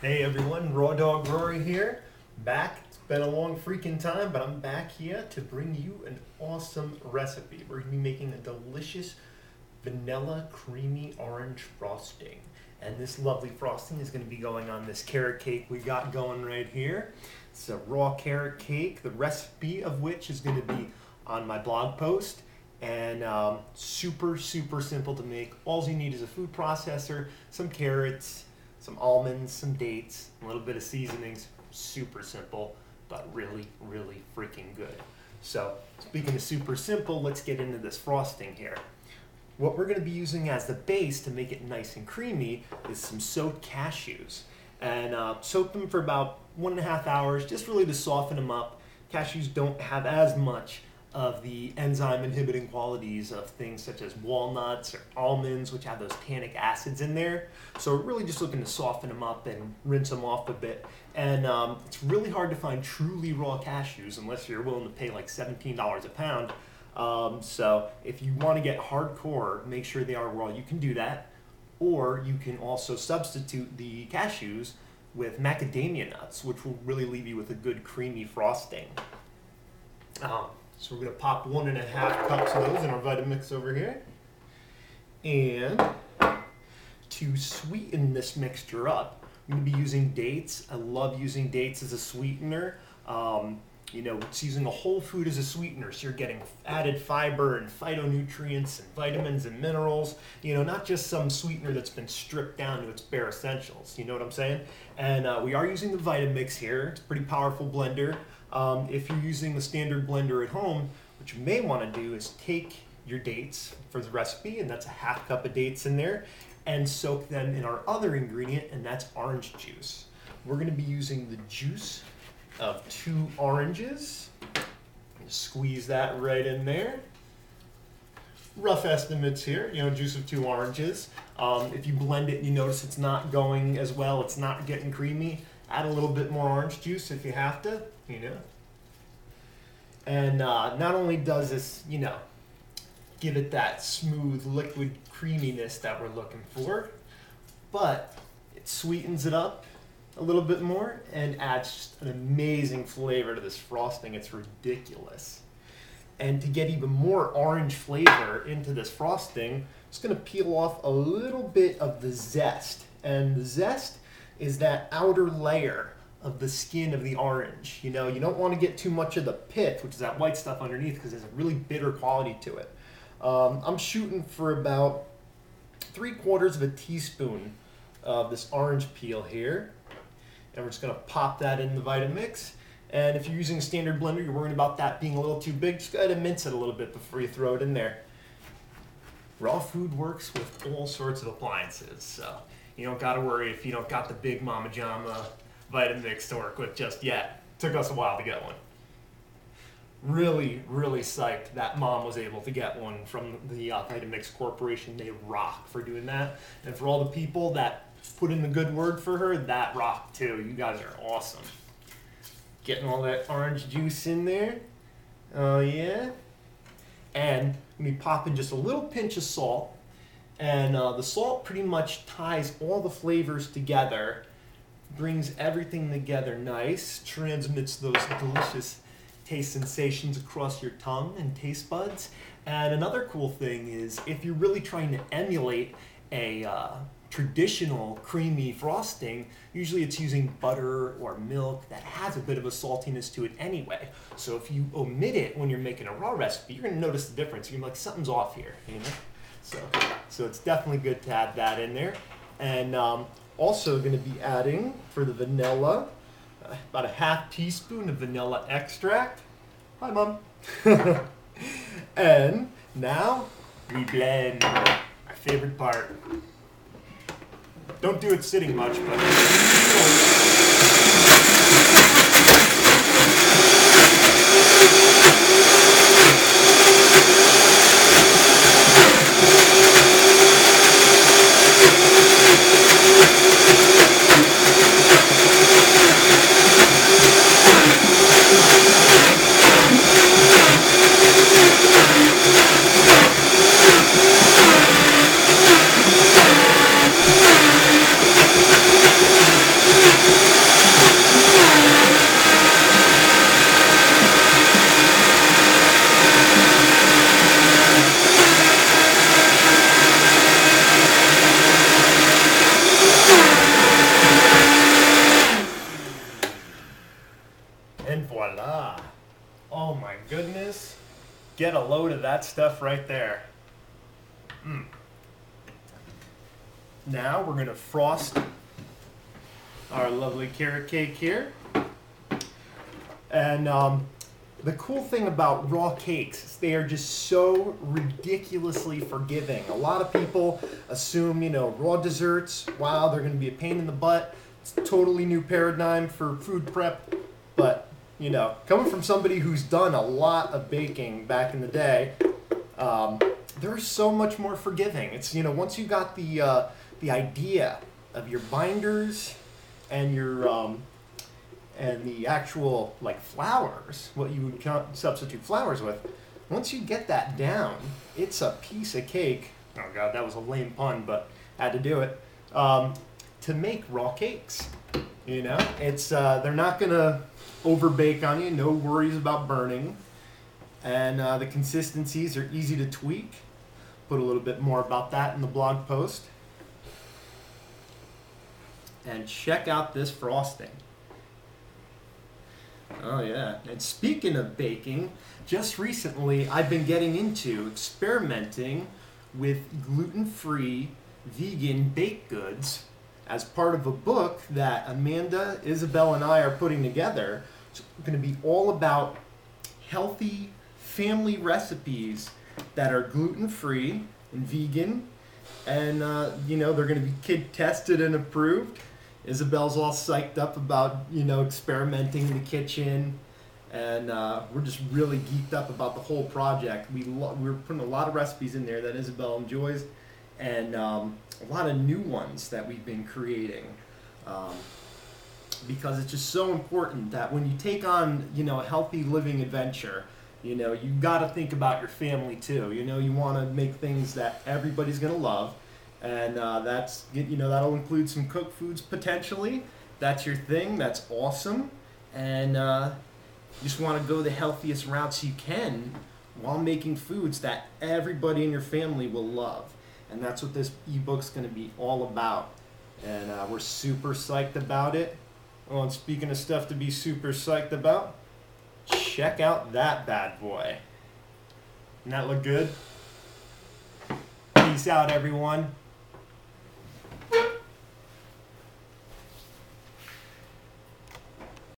Hey everyone, Rawdawg Rory here, back. It's been a long freaking time, but I'm back here to bring you an awesome recipe. We're going to be making a delicious vanilla creamy orange frosting. And this lovely frosting is going to be going on this carrot cake we got going right here. It's a raw carrot cake, the recipe of which is going to be on my blog post. And super simple to make. All you need is a food processor, some carrots, some almonds, some dates, a little bit of seasonings. Super simple, but really freaking good. So speaking of super simple, let's get into this frosting here. What we're going to be using as the base to make it nice and creamy is some soaked cashews. And soak them for about 1.5 hours, just really to soften them up. Cashews don't have as much of the enzyme inhibiting qualities of things such as walnuts or almonds, which have those tannic acids in there. So we're really just looking to soften them up and rinse them off a bit. And it's really hard to find truly raw cashews unless you're willing to pay like $17 a pound. So if you want to get hardcore, make sure they are raw. You can do that. Or you can also substitute the cashews with macadamia nuts, which will really leave you with a good creamy frosting. So we're going to pop 1.5 cups of those in our Vitamix over here. And to sweeten this mixture up, I'm going to be using dates. I love using dates as a sweetener. It's using a whole food as a sweetener, so you're getting added fiber and phytonutrients and vitamins and minerals. Not just some sweetener that's been stripped down to its bare essentials. You know what I'm saying? And we are using the Vitamix here. It's a pretty powerful blender. If you're using the standard blender at home, what you may want to do is take your dates for the recipe, and that's 1/2 cup of dates in there, and soak them in our other ingredient, and that's orange juice. We're going to be using the juice of 2 oranges. Squeeze that right in there. Rough estimates here, juice of 2 oranges. If you blend it and you notice it's not going as well, it's not getting creamy, add a little bit more orange juice if you have to, And not only does this, give it that smooth liquid creaminess that we're looking for, but it sweetens it up a little bit more and adds just an amazing flavor to this frosting. It's ridiculous. And to get even more orange flavor into this frosting, I'm just going to peel off a little bit of the zest. And the zest is that outer layer of the skin of the orange. You don't want to get too much of the pith, which is that white stuff underneath, because there's a really bitter quality to it. I'm shooting for about 3/4 teaspoon of this orange peel here. And we're just going to pop that in the Vitamix. And if you're using a standard blender, you're worried about that being a little too big, just go ahead and mince it a little bit before you throw it in there. Raw food works with all sorts of appliances, so you don't got to worry if you don't got the big Mama Jama Vitamix to work with just yet. Took us a while to get one. Really psyched that Mom was able to get one from the Vitamix Corporation. They rock for doing that. And for all the people that put in the good word for her, that rocked too. You guys are awesome. Getting all that orange juice in there. Oh yeah. And me popping just a little pinch of salt. And the salt pretty much ties all the flavors together, brings everything together nice, transmits those delicious taste sensations across your tongue and taste buds. And another cool thing is if you're really trying to emulate a traditional creamy frosting, usually it's using butter or milk that has a bit of a saltiness to it anyway. So if you omit it when you're making a raw recipe, you're going to notice the difference. You're like, something's off here, So it's definitely good to add that in there. And also going to be adding, for the vanilla, about 1/2 teaspoon of vanilla extract. Hi, Mom. And now we blend. My favorite part. Don't do it sitting much, but get a load of that stuff right there. Now we're gonna frost our lovely carrot cake here. And the cool thing about raw cakes is they are just so ridiculously forgiving. A lot of people assume, raw desserts, wow, they're gonna be a pain in the butt. It's a totally new paradigm for food prep. But, coming from somebody who's done a lot of baking back in the day, they're so much more forgiving. It's, once you got the idea of your binders and your and the actual flours, what you would substitute flours with, once you get that down, it's a piece of cake. Oh god, that was a lame pun, but had to do it. To make raw cakes, it's they're not gonna over bake on you. No worries about burning, and the consistencies are easy to tweak. Put a little bit more about that in the blog post. And check out this frosting. Oh yeah, and speaking of baking, just recently I've been getting into experimenting with gluten-free vegan baked goods as part of a book that Amanda, Isabel, and I are putting together. It's going to be all about healthy family recipes that are gluten-free and vegan, and they're going to be kid tested and approved. Isabel's all psyched up about, experimenting in the kitchen, and we're just really geeked up about the whole project. We're putting a lot of recipes in there that Isabel enjoys, and a lot of new ones that we've been creating, because it's just so important that when you take on, a healthy living adventure, you got to think about your family too. You want to make things that everybody's going to love. And that'll include some cooked foods potentially. That's your thing. That's awesome. And you just want to go the healthiest routes you can while making foods that everybody in your family will love. And that's what this ebook's going to be all about. And we're super psyched about it. Oh, and speaking of stuff to be super psyched about, check out that bad boy. Doesn't that look good? Peace out, everyone.